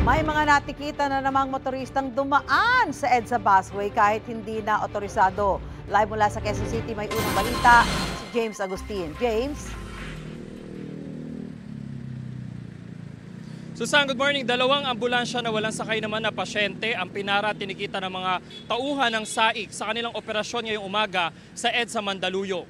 May mga natikita na namang motoristang dumaan sa EDSA busway kahit hindi na otorisado. Live mula sa Quezon City, may unang balita si James Agustin. James? Susan, good morning. Dalawang ambulansya na walang sakay naman na pasyente ang pinara at tinikita ng mga tauhan ng SAIC sa kanilang operasyon ngayong umaga sa EDSA Mandaluyong.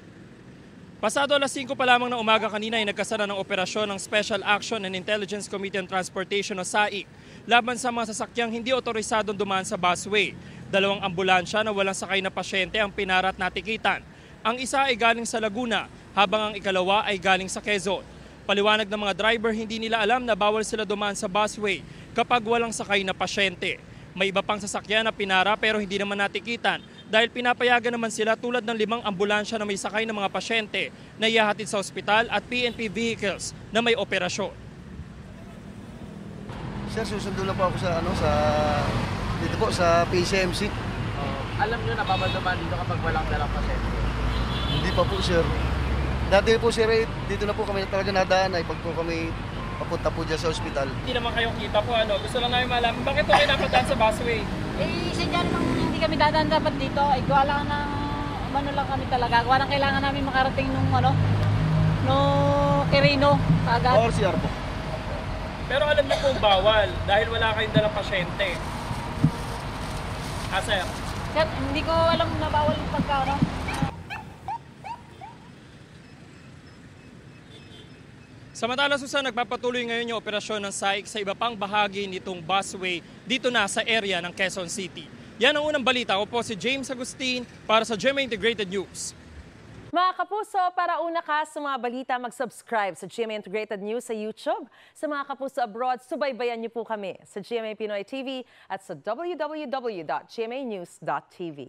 Pasado alas 5 pa lamang ng umaga kanina ay nagkasara ng operasyon ng Special Action and Intelligence Committee on Transportation o SAIC laban sa mga sasakyang hindi otorisadong dumaan sa busway. Dalawang ambulansya na walang sakay na pasyente ang pinara at natikitan. Ang isa ay galing sa Laguna habang ang ikalawa ay galing sa Quezon. Paliwanag ng mga driver, hindi nila alam na bawal sila dumaan sa busway kapag walang sakay na pasyente. May iba pang sasakyan na pinara pero hindi naman natikitan dahil pinapayagan naman sila tulad ng 5 ambulansya na may sakay ng mga pasyente na ihahatid sa ospital at PNP vehicles na may operasyon. Sir, susundo lang po ako dito po sa PCMC. Alam nyo na babal dumaan dito kapag walang dalang pasyente? Hindi pa po, sir. Dati po, sir, dito na po kami talaga nadaan ay pag po kami papunta po dyan sa ospital. Hindi naman kayong kita po, gusto lang namin malaman, bakit okay napadaan sa busway? Sadya namang hindi kami dadaan dapat dito. Gawa lang ng lang kami talaga. Gawa lang kailangan namin makarating nung Quirino. Or CR po. Pero alam niyo kung bawal dahil wala kayong dalang pasyente. Sir? Sir, hindi ko alam na bawal yung pagka. Samantala, Susan, nagpapatuloy ngayon yung operasyon ng SAIC sa iba pang bahagi nitong busway dito na sa area ng Quezon City. Yan ang unang balita. Ako po si James Agustin para sa GMA Integrated News. Mga kapuso, para una ka sa mga balita, mag-subscribe sa GMA Integrated News sa YouTube. Sa mga kapuso abroad, subaybayan niyo po kami sa GMA Pinoy TV at sa www.gmanews.tv.